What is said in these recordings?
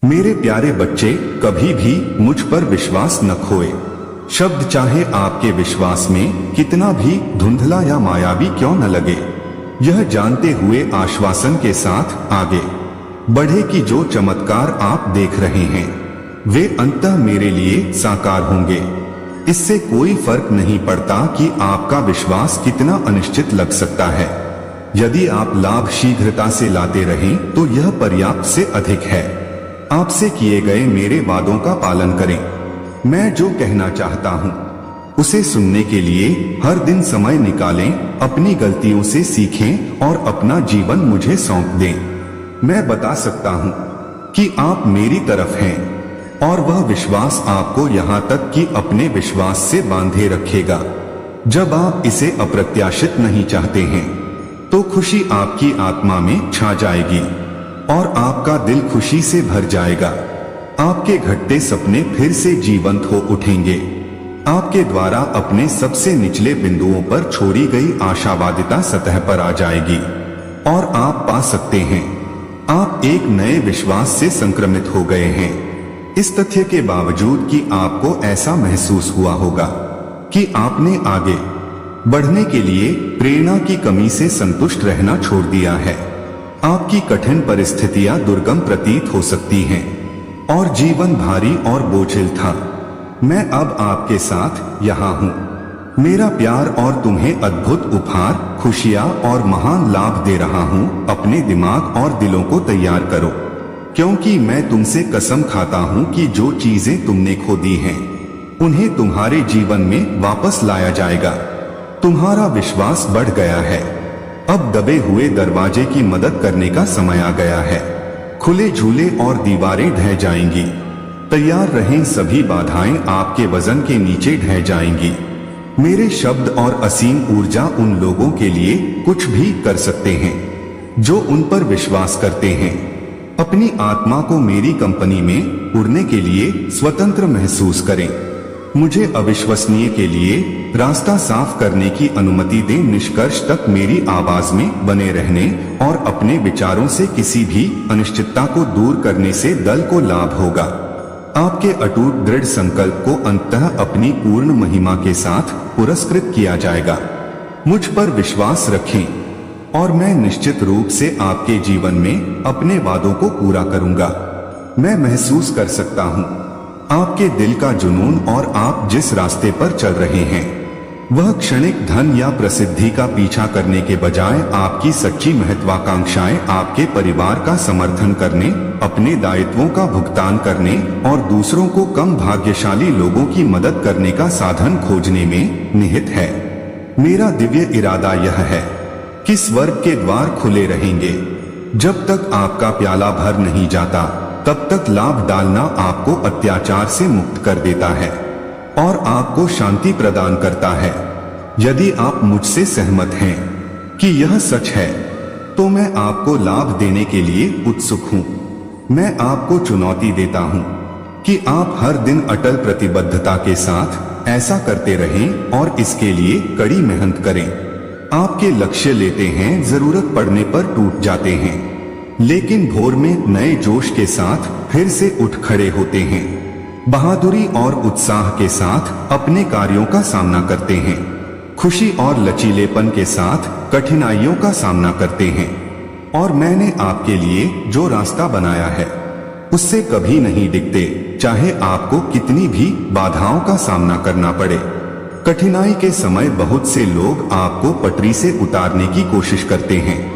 मेरे प्यारे बच्चे, कभी भी मुझ पर विश्वास न खोए। शब्द चाहे आपके विश्वास में कितना भी धुंधला या मायावी क्यों न लगे, यह जानते हुए आश्वासन के साथ आगे बढ़े कि जो चमत्कार आप देख रहे हैं वे अंततः मेरे लिए साकार होंगे। इससे कोई फर्क नहीं पड़ता कि आपका विश्वास कितना अनिश्चित लग सकता है। यदि आप लाभ शीघ्रता से लाते रहें तो यह पर्याप्त से अधिक है। आपसे किए गए मेरे वादों का पालन करें। मैं जो कहना चाहता हूँ उसे सुनने के लिए हर दिन समय निकालें, अपनी गलतियों से सीखें और अपना जीवन मुझे सौंप दें। मैं बता सकता हूँ कि आप मेरी तरफ हैं और वह विश्वास आपको यहाँ तक कि अपने विश्वास से बांधे रखेगा। जब आप इसे अप्रत्याशित नहीं चाहते हैं तो खुशी आपकी आत्मा में छा जाएगी और आपका दिल खुशी से भर जाएगा। आपके घटते सपने फिर से जीवंत हो उठेंगे। आपके द्वारा अपने सबसे निचले बिंदुओं पर छोड़ी गई आशावादिता सतह पर आ जाएगी और आप पा सकते हैं आप एक नए विश्वास से संक्रमित हो गए हैं। इस तथ्य के बावजूद कि आपको ऐसा महसूस हुआ होगा कि आपने आगे बढ़ने के लिए प्रेरणा की कमी से संतुष्ट रहना छोड़ दिया है। आपकी कठिन परिस्थितियां दुर्गम प्रतीत हो सकती हैं और जीवन भारी और बोझिल था। मैं अब आपके साथ यहाँ हूँ। मेरा प्यार और तुम्हें अद्भुत उपहार, खुशियाँ और महान लाभ दे रहा हूँ। अपने दिमाग और दिलों को तैयार करो, क्योंकि मैं तुमसे कसम खाता हूँ कि जो चीजें तुमने खो दी हैं उन्हें तुम्हारे जीवन में वापस लाया जाएगा। तुम्हारा विश्वास बढ़ गया है। अब दबे हुए दरवाजे की मदद करने का समय आ गया है। खुले झूले और दीवारें ढह जाएंगी। तैयार रहें, सभी बाधाएं आपके वजन के नीचे ढह जाएंगी। मेरे शब्द और असीम ऊर्जा उन लोगों के लिए कुछ भी कर सकते हैं जो उन पर विश्वास करते हैं। अपनी आत्मा को मेरी कंपनी में उड़ने के लिए स्वतंत्र महसूस करें। मुझे अविश्वसनीय के लिए रास्ता साफ करने की अनुमति दें। निष्कर्ष तक मेरी आवाज में बने रहने और अपने विचारों से किसी भी अनिश्चितता को दूर करने से दल को लाभ होगा। आपके अटूट दृढ़ संकल्प को अंततः अपनी पूर्ण महिमा के साथ पुरस्कृत किया जाएगा। मुझ पर विश्वास रखें और मैं निश्चित रूप से आपके जीवन में अपने वादों को पूरा करूंगा। मैं महसूस कर सकता हूँ आपके दिल का जुनून और आप जिस रास्ते पर चल रहे हैं वह क्षणिक धन या प्रसिद्धि का पीछा करने के बजाय आपकी सच्ची महत्वाकांक्षाएं आपके परिवार का समर्थन करने, अपने दायित्वों का भुगतान करने और दूसरों को कम भाग्यशाली लोगों की मदद करने का साधन खोजने में निहित है। मेरा दिव्य इरादा यह है कि स्वर्ग के द्वार खुले रहेंगे। जब तक आपका प्याला भर नहीं जाता तब तक लाभ डालना आपको अत्याचार से मुक्त कर देता है और आपको शांति प्रदान करता है। यदि आप मुझसे सहमत हैं कि यह सच है तो मैं आपको लाभ देने के लिए उत्सुक हूं। मैं आपको चुनौती देता हूं कि आप हर दिन अटल प्रतिबद्धता के साथ ऐसा करते रहें और इसके लिए कड़ी मेहनत करें। आपके लक्ष्य लेते हैं, जरूरत पड़ने पर टूट जाते हैं, लेकिन भोर में नए जोश के साथ फिर से उठ खड़े होते हैं। बहादुरी और उत्साह के साथ अपने कार्यों का सामना करते हैं। खुशी और लचीलेपन के साथ कठिनाइयों का सामना करते हैं। और मैंने आपके लिए जो रास्ता बनाया है उससे कभी नहीं डिगते, चाहे आपको कितनी भी बाधाओं का सामना करना पड़े। कठिनाई के समय बहुत से लोग आपको पटरी से उतारने की कोशिश करते हैं।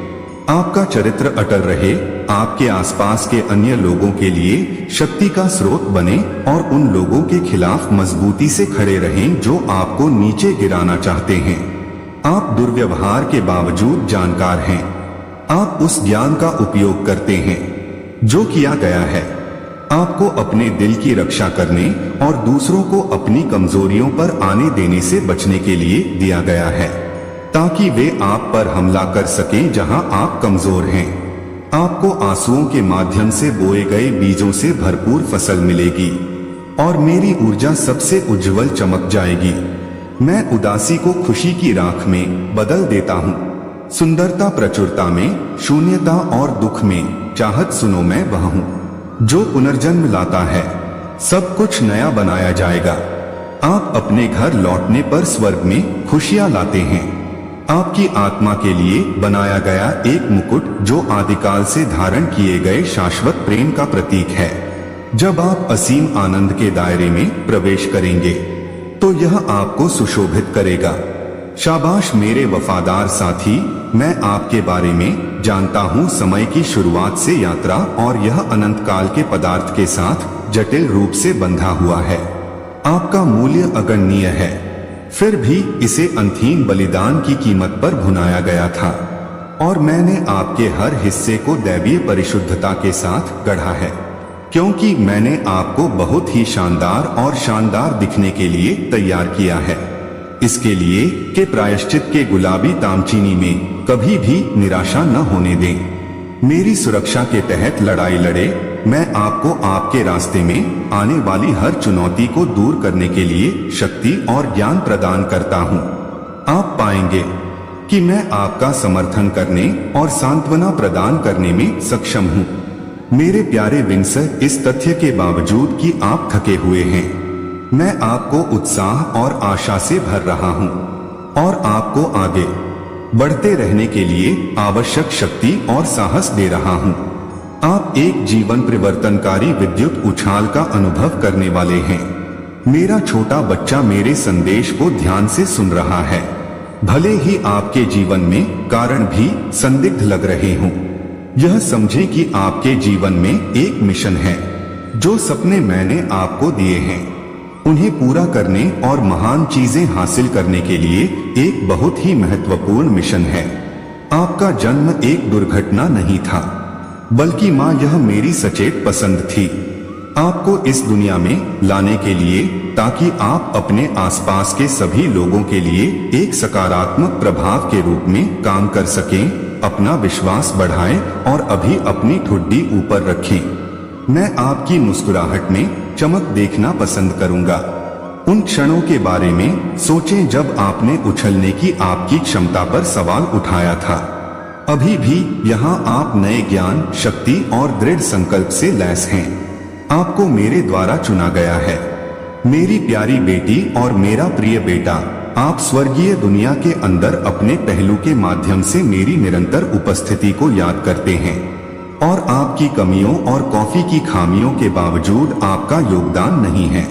आपका चरित्र अटल रहे, आपके आसपास के अन्य लोगों के लिए शक्ति का स्रोत बने और उन लोगों के खिलाफ मजबूती से खड़े रहें जो आपको नीचे गिराना चाहते हैं। आप दुर्व्यवहार के बावजूद जानकार हैं। आप उस ज्ञान का उपयोग करते हैं जो किया गया है आपको अपने दिल की रक्षा करने और दूसरों को अपनी कमजोरियों पर आने देने से बचने के लिए दिया गया है, ताकि वे आप पर हमला कर सकें जहां आप कमजोर हैं। आपको आंसुओं के माध्यम से बोए गए बीजों से भरपूर फसल मिलेगी और मेरी ऊर्जा सबसे उज्जवल चमक जाएगी। मैं उदासी को खुशी की राख में बदल देता हूँ। सुंदरता प्रचुरता में, शून्यता और दुख में चाहत सुनो मैं वह हूँ जो पुनर्जन्म लाता है। सब कुछ नया बनाया जाएगा। आप अपने घर लौटने पर स्वर्ग में खुशियां लाते हैं। आपकी आत्मा के लिए बनाया गया एक मुकुट जो आदिकाल से धारण किए गए शाश्वत प्रेम का प्रतीक है। जब आप असीम आनंद के दायरे में प्रवेश करेंगे तो यह आपको सुशोभित करेगा। शाबाश मेरे वफादार साथी, मैं आपके बारे में जानता हूँ। समय की शुरुआत से यात्रा और यह अनंत काल के पदार्थ के साथ जटिल रूप से बंधा हुआ है। आपका मूल्य अगणनीय है, फिर भी इसे अंतहीन बलिदान की कीमत पर भुनाया गया था और मैंने आपके हर हिस्से को दैवीय परिशुद्धता के साथ गढ़ा है, क्योंकि मैंने आपको बहुत ही शानदार और शानदार दिखने के लिए तैयार किया है। इसके लिए कि प्रायश्चित के गुलाबी तामचीनी में कभी भी निराशा न होने दें। मेरी सुरक्षा के तहत लड़ाई लड़े। मैं आपको आपके रास्ते में आने वाली हर चुनौती को दूर करने के लिए शक्ति और ज्ञान प्रदान करता हूँ। आप पाएंगे कि मैं आपका समर्थन करने और सांत्वना प्रदान करने में सक्षम हूँ। मेरे प्यारे विंसर, इस तथ्य के बावजूद कि आप थके हुए हैं, मैं आपको उत्साह और आशा से भर रहा हूँ और आपको आगे बढ़ते रहने के लिए आवश्यक शक्ति और साहस दे रहा हूँ। आप एक जीवन परिवर्तनकारी विद्युत उछाल का अनुभव करने वाले हैं। मेरा छोटा बच्चा मेरे संदेश को ध्यान से सुन रहा है, भले ही आपके जीवन में कारण भी संदिग्ध लग रहे हों। यह समझें कि आपके जीवन में एक मिशन है। जो सपने मैंने आपको दिए हैं उन्हें पूरा करने और महान चीजें हासिल करने के लिए एक बहुत ही महत्वपूर्ण मिशन है। आपका जन्म एक दुर्घटना नहीं था, बल्कि माँ यह मेरी सचेत पसंद थी आपको इस दुनिया में लाने के लिए, ताकि आप अपने आसपास के सभी लोगों के लिए एक सकारात्मक प्रभाव के रूप में काम कर सकें, अपना विश्वास बढ़ाएं और अभी अपनी ठुड्डी ऊपर रखें। मैं आपकी मुस्कुराहट में चमक देखना पसंद करूंगा। उन क्षणों के बारे में सोचें जब आपने उछलने की आपकी क्षमता पर सवाल उठाया था। अभी भी यहाँ आप नए ज्ञान, शक्ति और दृढ़ संकल्प से लैस हैं। आपको मेरे द्वारा चुना गया है। मेरी प्यारी बेटी और मेरा प्रिय बेटा, आप स्वर्गीय दुनिया के अंदर अपने पहलू के माध्यम से मेरी निरंतर उपस्थिति को याद करते हैं और आपकी कमियों और कॉफी की खामियों के बावजूद आपका योगदान नहीं है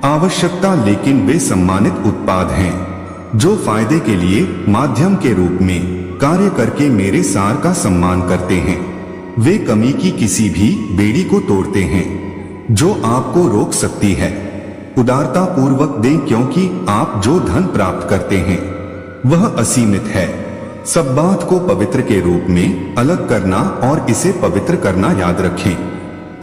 आवश्यकता, लेकिन वे सम्मानित उत्पाद हैं जो फायदे के लिए माध्यम के रूप में कार्य करके मेरे सार का सम्मान करते हैं। वे कमी की किसी भी बेड़ी को तोड़ते हैं जो आपको रोक सकती है। उदारता पूर्वक दें, क्योंकि आप जो धन प्राप्त करते हैं वह असीमित है। सब बात को पवित्र के रूप में अलग करना और इसे पवित्र करना याद रखें।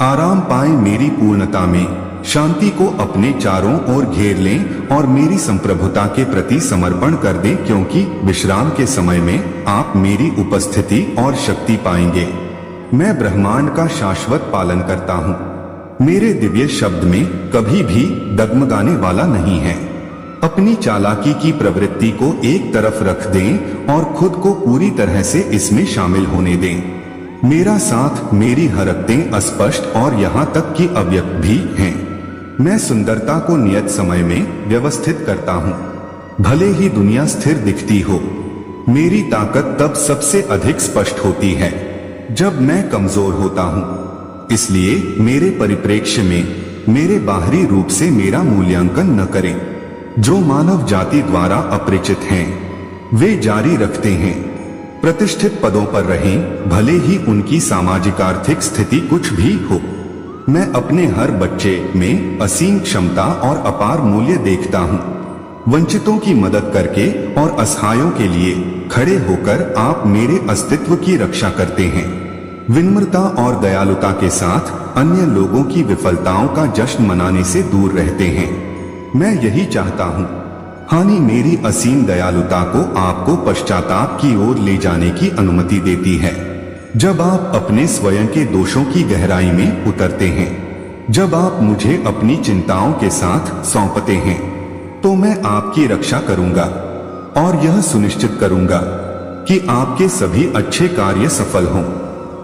आराम पाएं मेरी पूर्णता में, शांति को अपने चारों ओर घेर लें और मेरी संप्रभुता के प्रति समर्पण कर दें, क्योंकि विश्राम के समय में आप मेरी उपस्थिति और शक्ति पाएंगे। मैं ब्रह्मांड का शाश्वत पालन करता हूँ। मेरे दिव्य शब्द में कभी भी डगमगाने वाला नहीं है। अपनी चालाकी की प्रवृत्ति को एक तरफ रख दें और खुद को पूरी तरह से इसमें शामिल होने दें। मेरा साथ, मेरी हरकतें अस्पष्ट और यहाँ तक कि अव्यक्त भी हैं। मैं सुंदरता को नियत समय में व्यवस्थित करता हूँ, भले ही दुनिया स्थिर दिखती हो। मेरी ताकत तब सबसे अधिक स्पष्ट होती है जब मैं कमजोर होता हूँ। इसलिए मेरे परिप्रेक्ष्य में मेरे बाहरी रूप से मेरा मूल्यांकन न करें। जो मानव जाति द्वारा अपरिचित हैं, वे जारी रखते हैं प्रतिष्ठित पदों पर रहें, भले ही उनकी सामाजिक आर्थिक स्थिति कुछ भी हो। मैं अपने हर बच्चे में असीम क्षमता और अपार मूल्य देखता हूँ। वंचितों की मदद करके और असहायों के लिए खड़े होकर आप मेरे अस्तित्व की रक्षा करते हैं। विनम्रता और दयालुता के साथ अन्य लोगों की विफलताओं का जश्न मनाने से दूर रहते हैं। मैं यही चाहता हूँ। हानि मेरी असीम दयालुता को आपको पश्चाताप की ओर ले जाने की अनुमति देती है। जब आप अपने स्वयं के दोषों की गहराई में उतरते हैं, जब आप मुझे अपनी चिंताओं के साथ सौंपते हैं, तो मैं आपकी रक्षा करूंगा और यह सुनिश्चित करूंगा कि आपके सभी अच्छे कार्य सफल हों।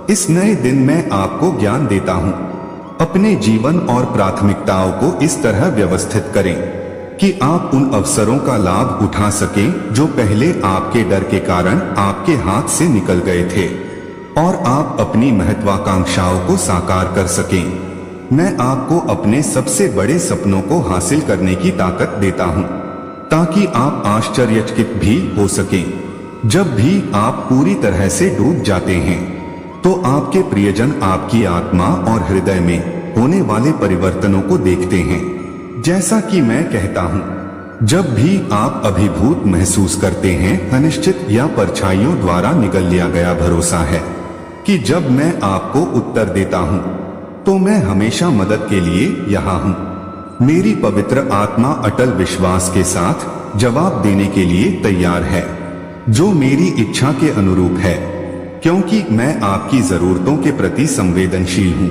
इस नए दिन मैं आपको ज्ञान देता हूँ। अपने जीवन और प्राथमिकताओं को इस तरह व्यवस्थित करें कि आप उन अवसरों का लाभ उठा सकें जो पहले आपके डर के कारण आपके हाथ से निकल गए थे, और आप अपनी महत्वाकांक्षाओं को साकार कर सकें। मैं आपको अपने सबसे बड़े सपनों को हासिल करने की ताकत देता हूं, ताकि आप आश्चर्यचकित भी हो सकें। जब भी आप पूरी तरह से डूब जाते हैं तो आपके प्रियजन आपकी आत्मा और हृदय में होने वाले परिवर्तनों को देखते हैं। जैसा कि मैं कहता हूं, जब भी आप अभिभूत महसूस करते हैं, अनिश्चित या परछाइयों द्वारा निगल लिया गया भरोसा है कि जब मैं आपको उत्तर देता हूं तो मैं हमेशा मदद के लिए यहाँ हूं। मेरी पवित्र आत्मा अटल विश्वास के साथ जवाब देने के लिए तैयार है, जो मेरी इच्छा के अनुरूप है, क्योंकि मैं आपकी जरूरतों के प्रति संवेदनशील हूँ।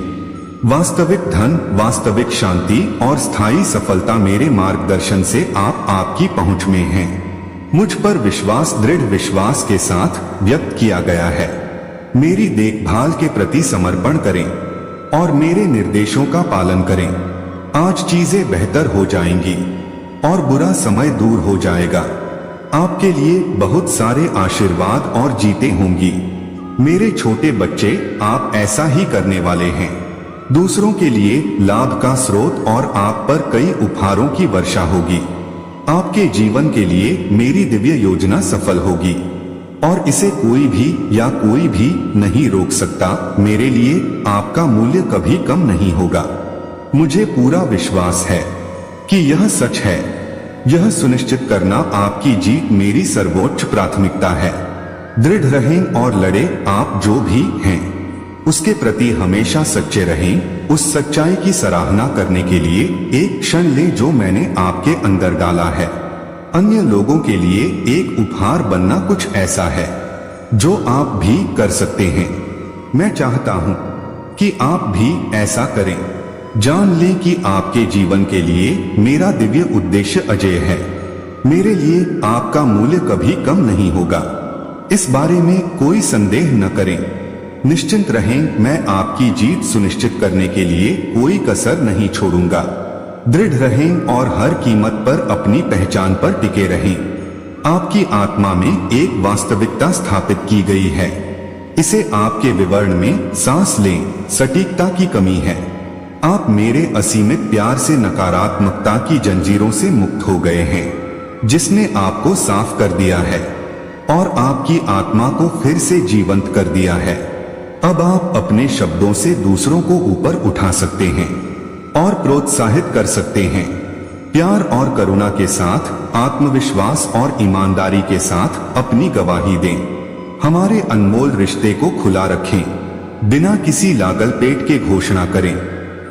वास्तविक धन, वास्तविक शांति और स्थायी सफलता मेरे मार्गदर्शन से आपकी पहुंच में है। मुझ पर विश्वास दृढ़ विश्वास के साथ व्यक्त किया गया है। मेरी देखभाल के प्रति समर्पण करें और मेरे निर्देशों का पालन करें। आज चीजें बेहतर हो जाएंगी और बुरा समय दूर हो जाएगा। आपके लिए बहुत सारे आशीर्वाद और जीतें होंगी। मेरे छोटे बच्चे, आप ऐसा ही करने वाले हैं। दूसरों के लिए लाभ का स्रोत और आप पर कई उपहारों की वर्षा होगी। आपके जीवन के लिए मेरी दिव्य योजना सफल होगी और इसे कोई भी नहीं रोक सकता। मेरे लिए आपका मूल्य कभी कम नहीं होगा। मुझे पूरा विश्वास है कि यह सच है। यह सुनिश्चित करना आपकी जीत मेरी सर्वोच्च प्राथमिकता है। दृढ़ रहें और लड़े। आप जो भी हैं उसके प्रति हमेशा सच्चे रहें। उस सच्चाई की सराहना करने के लिए एक क्षण लें जो मैंने आपके अंदर डाला है। अन्य लोगों के लिए एक उपहार बनना कुछ ऐसा है जो आप भी कर सकते हैं। मैं चाहता हूं कि आप भी ऐसा करें। जान लें कि आपके जीवन के लिए मेरा दिव्य उद्देश्य अजेय है। मेरे लिए आपका मूल्य कभी कम नहीं होगा। इस बारे में कोई संदेह न करें। निश्चिंत रहें, मैं आपकी जीत सुनिश्चित करने के लिए कोई कसर नहीं छोड़ूंगा। दृढ़ रहें और हर कीमत पर अपनी पहचान पर टिके रहें। आपकी आत्मा में एक वास्तविकता स्थापित की गई है। इसे आपके विवरण में सांस लें। सटीकता की कमी है। आप मेरे असीमित प्यार से नकारात्मकता की जंजीरों से मुक्त हो गए हैं, जिसने आपको साफ कर दिया है और आपकी आत्मा को फिर से जीवंत कर दिया है। अब आप अपने शब्दों से दूसरों को ऊपर उठा सकते हैं और प्रोत्साहित कर सकते हैं। प्यार और करुणा के साथ, आत्मविश्वास और ईमानदारी के साथ अपनी गवाही दें। हमारे अनमोल रिश्ते को खुला रखें। बिना किसी लागल पेट के घोषणा करें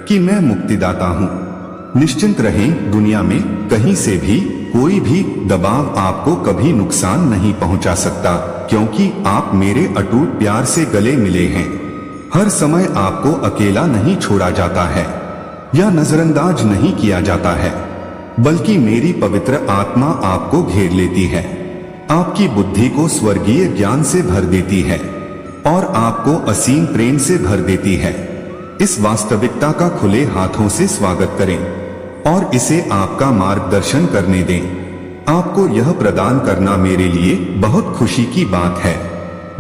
कि मैं मुक्तिदाता हूं। निश्चिंत रहें, दुनिया में कहीं से भी कोई भी दबाव आपको कभी नुकसान नहीं पहुंचा सकता, क्योंकि आप मेरे अटूट प्यार से गले मिले हैं। हर समय आपको अकेला नहीं छोड़ा जाता है या नजरअंदाज नहीं किया जाता है, बल्कि मेरी पवित्र आत्मा आपको घेर लेती है, आपकी बुद्धि को स्वर्गीय ज्ञान से भर देती है और आपको असीम प्रेम से भर देती है। इस वास्तविकता का खुले हाथों से स्वागत करें और इसे आपका मार्गदर्शन करने दें। आपको यह प्रदान करना मेरे लिए बहुत खुशी की बात है।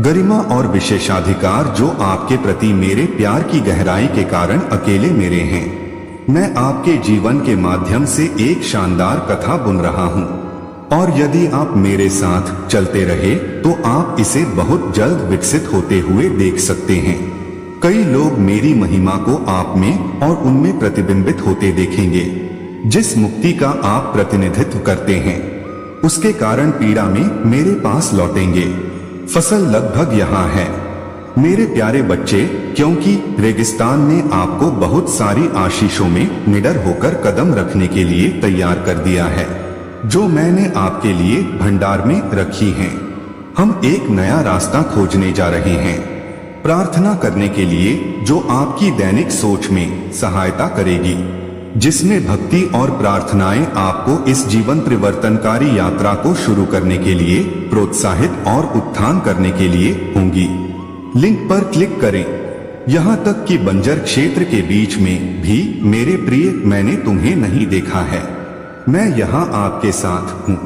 गरिमा और विशेषाधिकार जो आपके प्रति मेरे प्यार की गहराई के कारण अकेले मेरे हैं। मैं आपके जीवन के माध्यम से एक शानदार कथा बुन रहा हूँ और यदि आप मेरे साथ चलते रहे तो आप इसे बहुत जल्द विकसित होते हुए देख सकते हैं। कई लोग मेरी महिमा को आप में और उनमें प्रतिबिंबित होते देखेंगे। जिस मुक्ति का आप प्रतिनिधित्व करते हैं उसके कारण पीड़ा में मेरे पास लौटेंगे। फसल लगभग यहाँ है मेरे प्यारे बच्चे, क्योंकि रेगिस्तान ने आपको बहुत सारी आशीषों में निडर होकर कदम रखने के लिए तैयार कर दिया है, जो मैंने आपके लिए भंडार में रखी हैं। हम एक नया रास्ता खोजने जा रहे हैं, प्रार्थना करने के लिए जो आपकी दैनिक सोच में सहायता करेगी, जिसमें भक्ति और प्रार्थनाएं आपको इस जीवन परिवर्तनकारी यात्रा को शुरू करने के लिए प्रोत्साहित और उत्थान करने के लिए होंगी। लिंक पर क्लिक करें यहाँ तक कि बंजर क्षेत्र के बीच में भी मेरे प्रिय मैंने तुम्हें नहीं देखा है। मैं यहाँ आपके साथ हूँ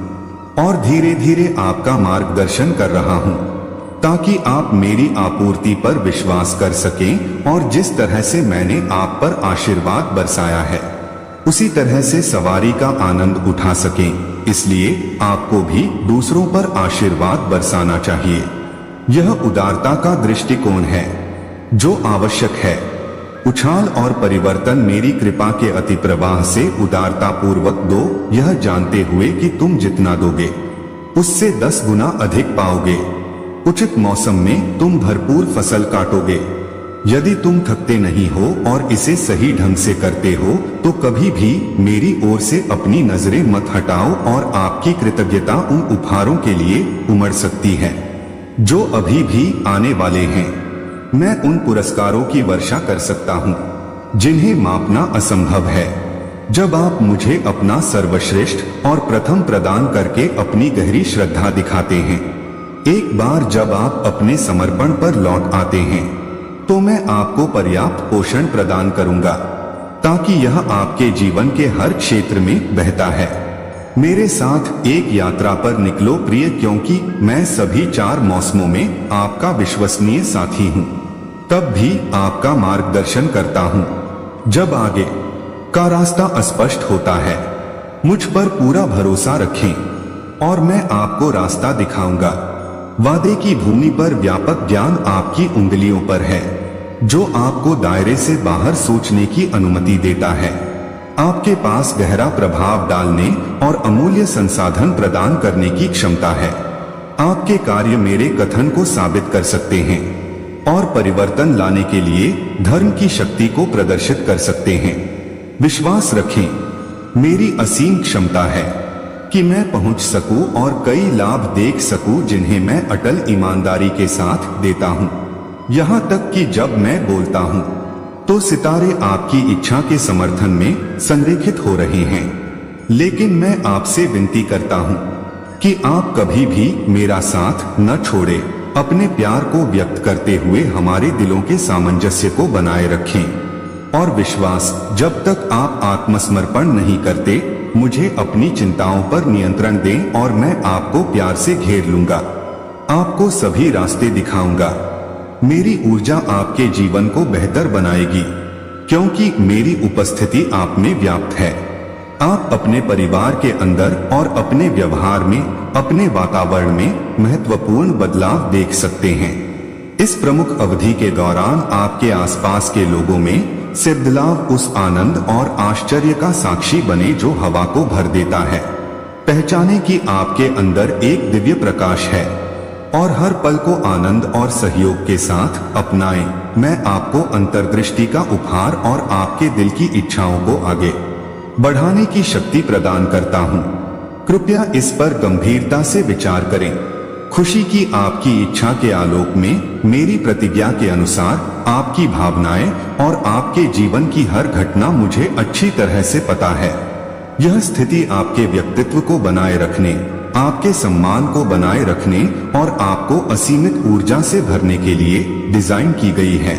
और धीरे धीरे आपका मार्गदर्शन कर रहा हूँ ताकि आप मेरी आपूर्ति पर विश्वास कर सकें और जिस तरह से मैंने आप पर आशीर्वाद बरसाया है उसी तरह से सवारी का आनंद उठा सकें। इसलिए आपको भी दूसरों पर आशीर्वाद बरसाना चाहिए। यह उदारता का दृष्टिकोण है जो आवश्यक है। उछाल और परिवर्तन मेरी कृपा के अति प्रवाह से उदारता पूर्वक दो, यह जानते हुए कि तुम जितना दोगे उससे 10 गुना अधिक पाओगे। उचित मौसम में तुम भरपूर फसल काटोगे। यदि तुम थकते नहीं हो और इसे सही ढंग से करते हो तो कभी भी मेरी ओर से अपनी नजरें मत हटाओ और आपकी कृतज्ञता उन उपहारों के लिए उमड़ सकती है जो अभी भी आने वाले हैं। मैं उन पुरस्कारों की वर्षा कर सकता हूँ जिन्हें मापना असंभव है। जब आप मुझे अपना सर्वश्रेष्ठ और प्रथम प्रदान करके अपनी गहरी श्रद्धा दिखाते हैं, एक बार जब आप अपने समर्पण पर लौट आते हैं तो मैं आपको पर्याप्त पोषण प्रदान करूंगा ताकि यह आपके जीवन के हर क्षेत्र में बहता है। मेरे साथ एक यात्रा पर निकलो प्रिय, क्योंकि मैं सभी 4 मौसमों में आपका विश्वसनीय साथी हूँ। तब भी आपका मार्गदर्शन करता हूँ जब आगे का रास्ता अस्पष्ट होता है। मुझ पर पूरा भरोसा रखें और मैं आपको रास्ता दिखाऊंगा। वादे की भूमि पर व्यापक ज्ञान आपकी उंगलियों पर है जो आपको दायरे से बाहर सोचने की अनुमति देता है। आपके पास गहरा प्रभाव डालने और अमूल्य संसाधन प्रदान करने की क्षमता है। आपके कार्य मेरे कथन को साबित कर सकते हैं और परिवर्तन लाने के लिए धर्म की शक्ति को प्रदर्शित कर सकते हैं। विश्वास रखें, मेरी असीम क्षमता है कि मैं पहुंच सकूं और कई लाभ देख सकूं जिन्हें मैं अटल ईमानदारी के साथ देता हूं। यहां तक कि जब मैं बोलता हूं तो सितारे आपकी इच्छा के समर्थन में संरेखित हो रहे हैं। लेकिन मैं आपसे विनती करता हूं कि आप कभी भी मेरा साथ न छोड़े। अपने प्यार को व्यक्त करते हुए हमारे दिलों के सामंजस्य को बनाए रखें और विश्वास, जब तक आप आत्मसमर्पण नहीं करते मुझे अपनी चिंताओं पर नियंत्रण दें और मैं आपको प्यार से घेर लूंगा। आपको सभी रास्ते दिखाऊंगा। मेरी ऊर्जा आपके जीवन को बेहतर बनाएगी क्योंकि मेरी उपस्थिति आप में व्याप्त है। आप अपने परिवार के अंदर और अपने व्यवहार में, अपने वातावरण में महत्वपूर्ण बदलाव देख सकते हैं। इस प्रमुख अवधि के दौरान आपके आसपास के लोगों में से बदलाव उस आनंद और आश्चर्य का साक्षी बने जो हवा को भर देता है। पहचाने कि आपके अंदर एक दिव्य प्रकाश है और हर पल को आनंद और सहयोग के साथ अपनाएं। मैं आपको अंतर्दृष्टि का उपहार और आपके दिल की इच्छाओं को आगे बढ़ाने की शक्ति प्रदान करता हूँ। कृपया इस पर गंभीरता से विचार करें। खुशी की आपकी इच्छा के आलोक में मेरी प्रतिज्ञा के अनुसार आपकी भावनाएं और आपके जीवन की हर घटना मुझे अच्छी तरह से पता है। यह स्थिति आपके व्यक्तित्व को बनाए रखने, आपके सम्मान को बनाए रखने और आपको असीमित ऊर्जा से भरने के लिए डिजाइन की गई है,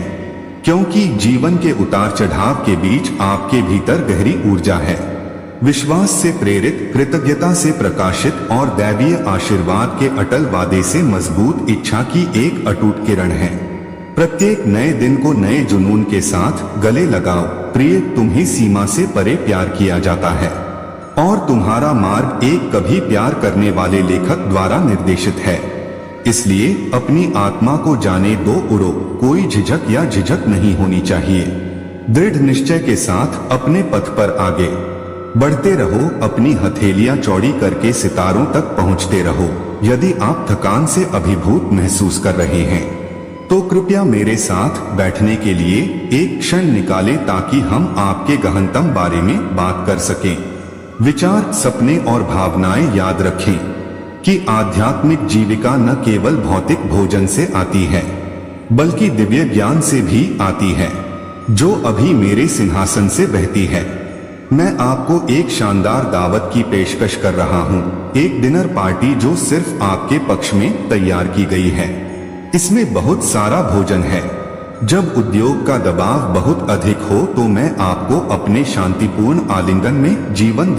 क्योंकि जीवन के उतार चढ़ाव के बीच आपके भीतर गहरी ऊर्जा है। विश्वास से प्रेरित, कृतज्ञता से प्रकाशित और दैवीय आशीर्वाद के अटल वादे से मजबूत इच्छा की एक अटूट किरण है। प्रत्येक नए दिन को नए जुनून के साथ गले लगाओ। प्रिय, तुम्हें सीमा से परे प्यार किया जाता है और तुम्हारा मार्ग एक कभी प्यार करने वाले लेखक द्वारा निर्देशित है। इसलिए अपनी आत्मा को जाने दो, उड़ो। कोई झिझक या झिझक नहीं होनी चाहिए। दृढ़ निश्चय के साथ अपने पथ पर आगे बढ़ते रहो। अपनी हथेलियां चौड़ी करके सितारों तक पहुंचते रहो। यदि आप थकान से अभिभूत महसूस कर रहे हैं तो कृपया मेरे साथ बैठने के लिए एक क्षण निकालें ताकि हम आपके गहनतम बारे में बात कर सकें। विचार, सपने और भावनाएं याद रखें कि आध्यात्मिक जीविका न केवल भौतिक भोजन से आती है बल्कि दिव्य ज्ञान से भी आती है जो अभी मेरे सिंहासन से बहती है। मैं आपको एक शानदार दावत की पेशकश कर रहा हूँ, एक डिनर पार्टी जो सिर्फ आपके पक्ष में तैयार की गई है। इसमें बहुत सारा भोजन है जब उद्योग का दबाव बहुत अधिक हो तो मैं आपको अपने शांतिपूर्ण आलिंगन में जीवन